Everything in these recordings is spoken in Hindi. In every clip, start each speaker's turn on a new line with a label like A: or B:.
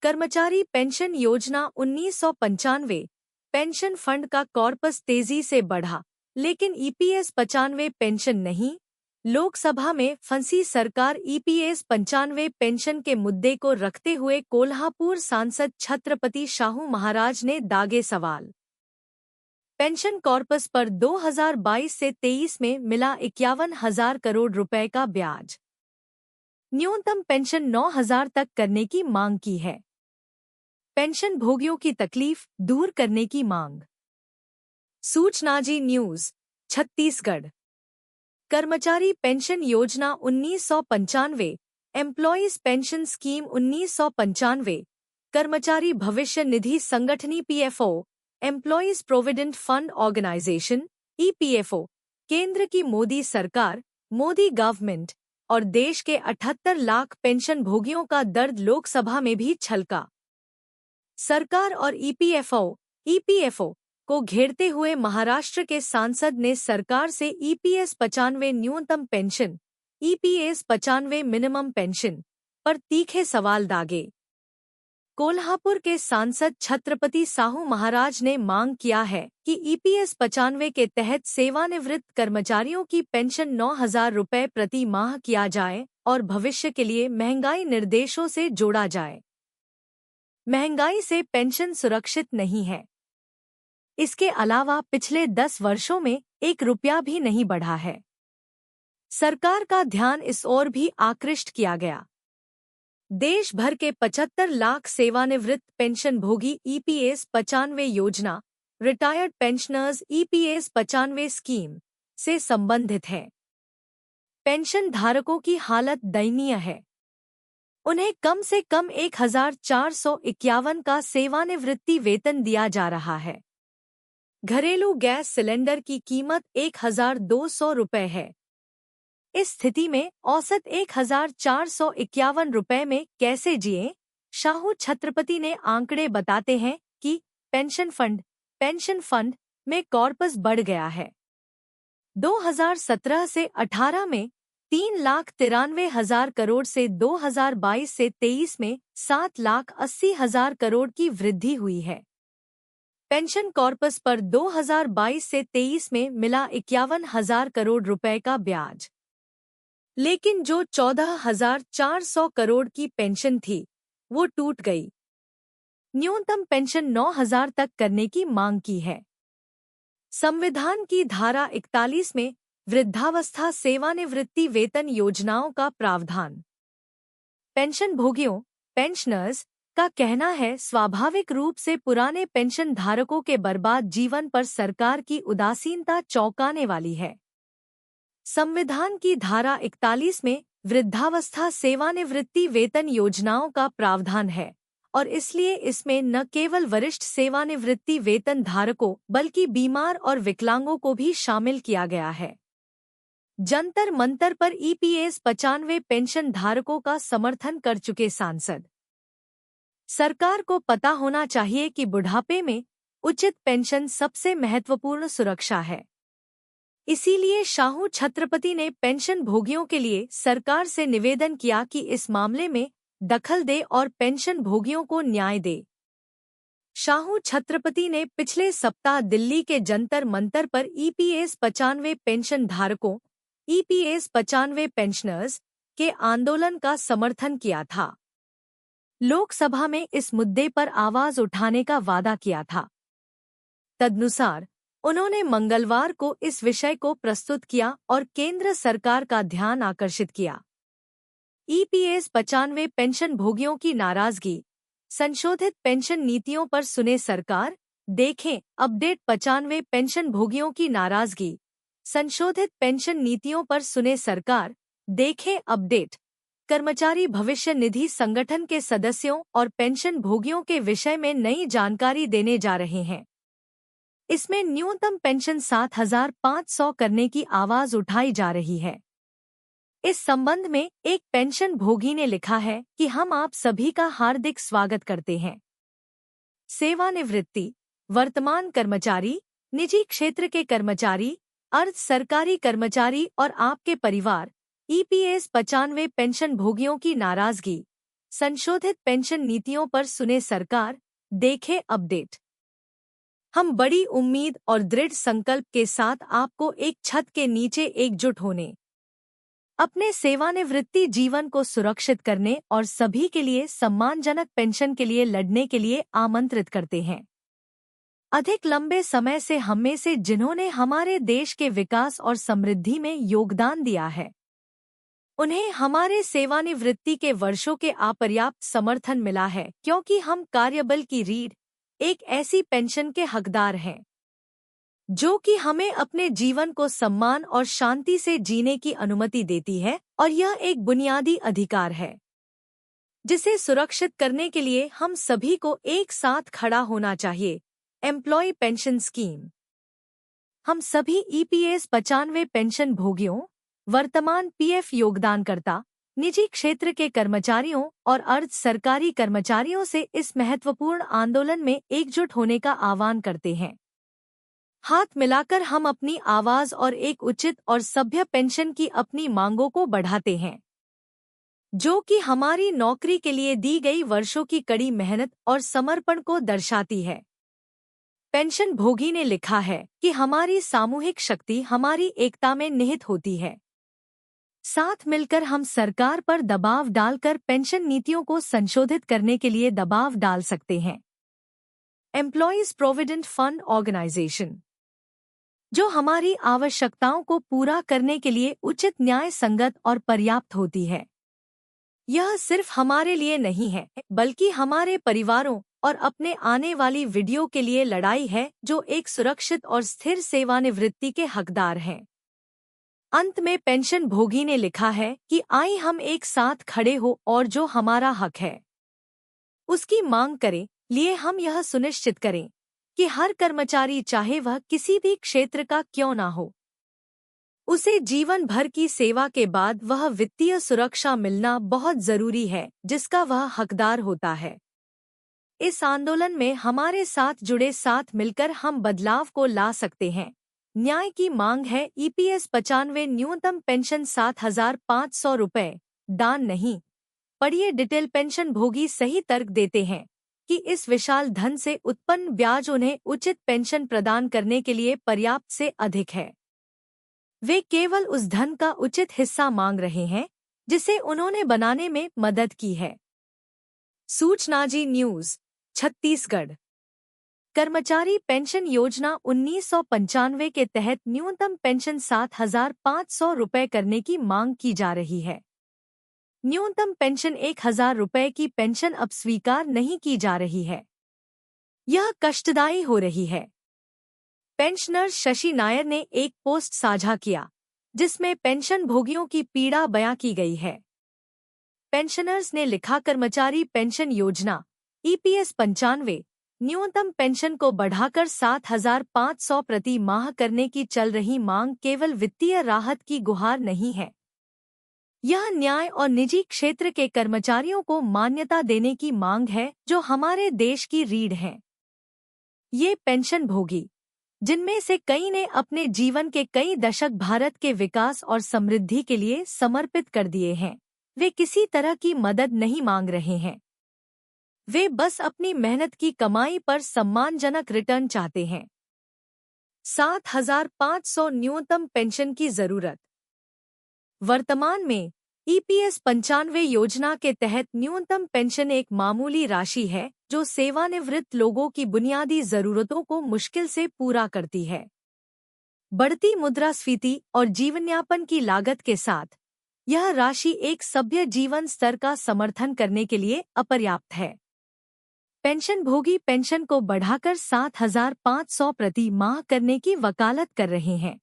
A: कर्मचारी पेंशन योजना 1995 पेंशन फंड का कॉर्पस तेजी से बढ़ा, लेकिन ईपीएस 95 पेंशन नहीं। लोकसभा में फंसी सरकार। ईपीएस 95 पेंशन के मुद्दे को रखते हुए कोल्हापुर सांसद छत्रपति शाहू महाराज ने दागे सवाल। पेंशन कॉर्पस पर 2022 से 23 में मिला 51,000 करोड़ रुपए का ब्याज। न्यूनतम पेंशन 9,000 तक करने की मांग की है। पेंशन भोगियों की तकलीफ दूर करने की मांग। सूचना जी न्यूज छत्तीसगढ़। कर्मचारी पेंशन योजना 1995, एम्प्लॉयज पेंशन स्कीम 1995, कर्मचारी भविष्य निधि संगठन EPFO, employees provident fund organisation EPFO, केंद्र की मोदी सरकार, मोदी गवर्नमेंट और देश के 78 लाख पेंशन भोगियों का दर्द लोकसभा में भी छलका। सरकार और ईपीएफओ को घेरते हुए महाराष्ट्र के सांसद ने सरकार से ईपीएस 95 न्यूनतम पेंशन, ईपीएस 95 मिनिमम पेंशन पर तीखे सवाल दागे। कोल्हापुर के सांसद छत्रपति साहू महाराज ने मांग किया है कि ईपीएस 95 के तहत सेवानिवृत्त कर्मचारियों की पेंशन 9,000 रुपए प्रति माह किया जाए और भविष्य के लिए महंगाई निर्देशों से जोड़ा जाए। महंगाई से पेंशन सुरक्षित नहीं है। इसके अलावा पिछले 10 वर्षों में 1 रुपया भी नहीं बढ़ा है। सरकार का ध्यान इस ओर भी आकृष्ट किया गया। देश भर के 75 लाख सेवानिवृत्त पेंशन भोगी ईपीएस 95 योजना, रिटायर्ड पेंशनर्स ईपीएस 95 स्कीम से संबंधित है। पेंशन धारकों की हालत दयनीय है। उन्हें कम से कम 1,451 का सेवानिवृत्ति वेतन दिया जा रहा है। घरेलू गैस सिलेंडर की कीमत 1,200 रुपये है। इस स्थिति में औसत 1,451 रुपये में कैसे जिए? शाहू छत्रपति ने आंकड़े बताते हैं कि पेंशन फंड में कॉर्पस बढ़ गया है। 2017 से 18 में 3,93,000 करोड़ से 2022 से 23 में 7,80,000 करोड़ की वृद्धि हुई है। पेंशन कॉर्पस पर 2022 से 23 में मिला 51,000 करोड़ रुपए का ब्याज, लेकिन जो 14,400 करोड़ की पेंशन थी वो टूट गई। न्यूनतम पेंशन 9,000 तक करने की मांग की है। संविधान की धारा 41 में वृद्धावस्था सेवानिवृत्ति वेतन योजनाओं का प्रावधान। पेंशन भोगियों पेंशनर्स का कहना है, स्वाभाविक रूप से पुराने पेंशन धारकों के बर्बाद जीवन पर सरकार की उदासीनता चौंकाने वाली है। संविधान की धारा 41 में वृद्धावस्था सेवानिवृत्ति वेतन योजनाओं का प्रावधान है और इसलिए इसमें न केवल वरिष्ठ सेवानिवृत्ति वेतन धारकों बल्कि बीमार और विकलांगों को भी शामिल किया गया है। जंतर मंतर पर ईपीएस 95 पेंशन धारकों का समर्थन कर चुके सांसद। सरकार को पता होना चाहिए कि बुढ़ापे में उचित पेंशन सबसे महत्वपूर्ण सुरक्षा है। इसीलिए शाहू छत्रपति ने पेंशन भोगियों के लिए सरकार से निवेदन किया कि इस मामले में दखल दे और पेंशन भोगियों को न्याय दे। शाहू छत्रपति ने पिछले सप्ताह दिल्ली के जंतर मंतर पर ईपीएस 95 पेंशन धारकों, ईपीएस 95 पेंशनर्स के आंदोलन का समर्थन किया था। लोकसभा में इस मुद्दे पर आवाज उठाने का वादा किया था। तदनुसार उन्होंने मंगलवार को इस विषय को प्रस्तुत किया और केंद्र सरकार का ध्यान आकर्षित किया। ईपीएस 95 पेंशन भोगियों की नाराजगी, संशोधित पेंशन नीतियों पर सुने सरकार, देखें अपडेट। 95 पेंशन भोगियों की नाराजगी, संशोधित पेंशन नीतियों पर सुने सरकार, देखें अपडेट। कर्मचारी भविष्य निधि संगठन के सदस्यों और पेंशन भोगियों के विषय में नई जानकारी देने जा रहे हैं। इसमें न्यूनतम पेंशन 7,500 करने की आवाज उठाई जा रही है। इस संबंध में एक पेंशन भोगी ने लिखा है कि हम आप सभी का हार्दिक स्वागत करते हैं। सेवानिवृत्ति, वर्तमान कर्मचारी, निजी क्षेत्र के कर्मचारी, अर्ध सरकारी कर्मचारी और आपके परिवार, ईपीएस 95 पेंशन भोगियों की नाराजगी, संशोधित पेंशन नीतियों पर सुने सरकार, देखे अपडेट। हम बड़ी उम्मीद और दृढ़ संकल्प के साथ आपको एक छत के नीचे एकजुट होने, अपने सेवानिवृत्ति जीवन को सुरक्षित करने और सभी के लिए सम्मानजनक पेंशन के लिए लड़ने के लिए आमंत्रित करते हैं। अधिक लंबे समय से हम में से जिन्होंने हमारे देश के विकास और समृद्धि में योगदान दिया है, उन्हें हमारे सेवानिवृत्ति के वर्षों के अपर्याप्त समर्थन मिला है, क्योंकि हम कार्यबल की रीढ़, एक ऐसी पेंशन के हकदार हैं जो कि हमें अपने जीवन को सम्मान और शांति से जीने की अनुमति देती है, और यह एक बुनियादी अधिकार है जिसे सुरक्षित करने के लिए हम सभी को एक साथ खड़ा होना चाहिए। Employee pension scheme. हम सभी EPS 95 पेंशन भोगियों, वर्तमान PF योगदानकर्ता, निजी क्षेत्र के कर्मचारियों और अर्ध सरकारी कर्मचारियों से इस महत्वपूर्ण आंदोलन में एकजुट होने का आह्वान करते हैं। हाथ मिलाकर हम अपनी आवाज और एक उचित और सभ्य पेंशन की अपनी मांगों को बढ़ाते हैं, जो कि हमारी नौकरी के लिए दी गई वर्षों की कड़ी मेहनत और समर्पण को दर्शाती है। पेंशन भोगी ने लिखा है कि हमारी सामूहिक शक्ति हमारी एकता में निहित होती है। साथ मिलकर हम सरकार पर दबाव डालकर पेंशन नीतियों को संशोधित करने के लिए दबाव डाल सकते हैं। एम्प्लॉयज प्रोविडेंट फंड ऑर्गेनाइजेशन, जो हमारी आवश्यकताओं को पूरा करने के लिए उचित, न्याय संगत और पर्याप्त होती है। यह सिर्फ हमारे लिए नहीं है, बल्कि हमारे परिवारों और अपने आने वाली वीडियो के लिए लड़ाई है, जो एक सुरक्षित और स्थिर सेवानिवृत्ति के हकदार हैं। अंत में पेंशन भोगी ने लिखा है कि आइए हम एक साथ खड़े हो और जो हमारा हक है उसकी मांग करें। लिए हम यह सुनिश्चित करें कि हर कर्मचारी, चाहे वह किसी भी क्षेत्र का क्यों ना हो, उसे जीवन भर की सेवा के बाद वह वित्तीय सुरक्षा मिलना बहुत जरूरी है जिसका वह हकदार होता है। इस आंदोलन में हमारे साथ जुड़े, साथ मिलकर हम बदलाव को ला सकते हैं। न्याय की मांग है EPS 95 न्यूनतम पेंशन 7,500 रुपये, दान नहीं। पढ़िए डिटेल। पेंशन भोगी सही तर्क देते हैं कि इस विशाल धन से उत्पन्न ब्याज उन्हें उचित पेंशन प्रदान करने के लिए पर्याप्त से अधिक है। वे केवल उस धन का उचित हिस्सा मांग रहे हैं जिसे उन्होंने बनाने में मदद की है। सूचना जी न्यूज़, छत्तीसगढ़। कर्मचारी पेंशन योजना 1995 के तहत न्यूनतम पेंशन 7,500 रुपये करने की मांग की जा रही है। न्यूनतम पेंशन 1,000 रुपये की पेंशन अब स्वीकार नहीं की जा रही है। यह कष्टदायी हो रही है। पेंशनर शशि नायर ने एक पोस्ट साझा किया जिसमें पेंशन भोगियों की पीड़ा बयां की गई है। पेंशनर्स ने लिखा, कर्मचारी पेंशन योजना EPS 95 न्यूनतम पेंशन को बढ़ाकर 7,500 प्रति माह करने की चल रही मांग केवल वित्तीय राहत की गुहार नहीं है। यह न्याय और निजी क्षेत्र के कर्मचारियों को मान्यता देने की मांग है जो हमारे देश की रीढ़ हैं। ये पेंशन भोगी, जिनमें से कई ने अपने जीवन के कई दशक भारत के विकास और समृद्धि के लिए समर्पित कर दिए हैं, वे किसी तरह की मदद नहीं मांग रहे हैं। वे बस अपनी मेहनत की कमाई पर सम्मानजनक रिटर्न चाहते हैं। 7,500 न्यूनतम पेंशन की जरूरत। वर्तमान में EPS 95 योजना के तहत न्यूनतम पेंशन एक मामूली राशि है जो सेवानिवृत्त लोगों की बुनियादी जरूरतों को मुश्किल से पूरा करती है। बढ़ती मुद्रास्फीति और जीवनयापन की लागत के साथ यह राशि एक सभ्य जीवन स्तर का समर्थन करने के लिए अपर्याप्त है। पेंशन भोगी पेंशन को बढ़ाकर 7,500 प्रति माह करने की वकालत कर रहे हैं।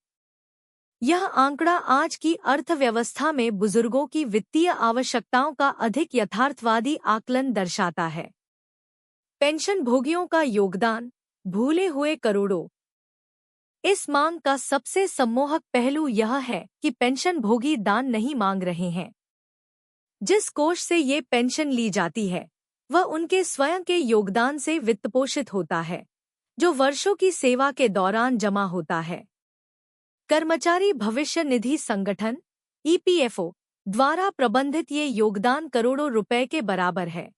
A: यह आंकड़ा आज की अर्थव्यवस्था में बुजुर्गों की वित्तीय आवश्यकताओं का अधिक यथार्थवादी आकलन दर्शाता है। पेंशन भोगियों का योगदान, भूले हुए करोड़ों। इस मांग का सबसे सम्मोहक पहलू यह है कि पेंशन भोगी दान नहीं मांग रहे हैं। जिस कोष से ये पेंशन ली जाती है वह उनके स्वयं के योगदान से वित्तपोषित होता है, जो वर्षों की सेवा के दौरान जमा होता है। कर्मचारी भविष्य निधि संगठन EPFO द्वारा प्रबंधित ये योगदान करोड़ों रुपए के बराबर है।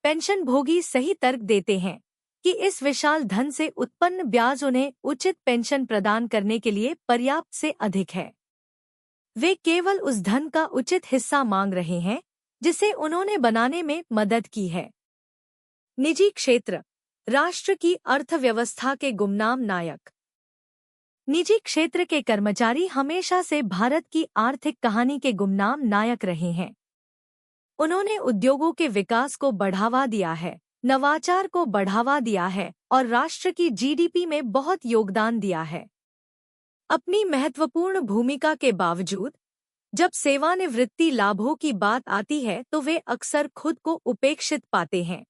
A: पेंशन भोगी सही तर्क देते हैं कि इस विशाल धन से उत्पन्न ब्याज उन्हें उचित पेंशन प्रदान करने के लिए पर्याप्त से अधिक है। वे केवल उस धन का उचित हिस्सा मांग रहे हैं जिसे उन्होंने बनाने में मदद की है। निजी क्षेत्र, राष्ट्र की अर्थव्यवस्था के गुमनाम नायक। निजी क्षेत्र के कर्मचारी हमेशा से भारत की आर्थिक कहानी के गुमनाम नायक रहे हैं। उन्होंने उद्योगों के विकास को बढ़ावा दिया है, नवाचार को बढ़ावा दिया है और राष्ट्र की जीडीपी में बहुत योगदान दिया है। अपनी महत्वपूर्ण भूमिका के बावजूद जब सेवानिवृत्ति लाभों की बात आती है तो वे अक्सर खुद को उपेक्षित पाते हैं।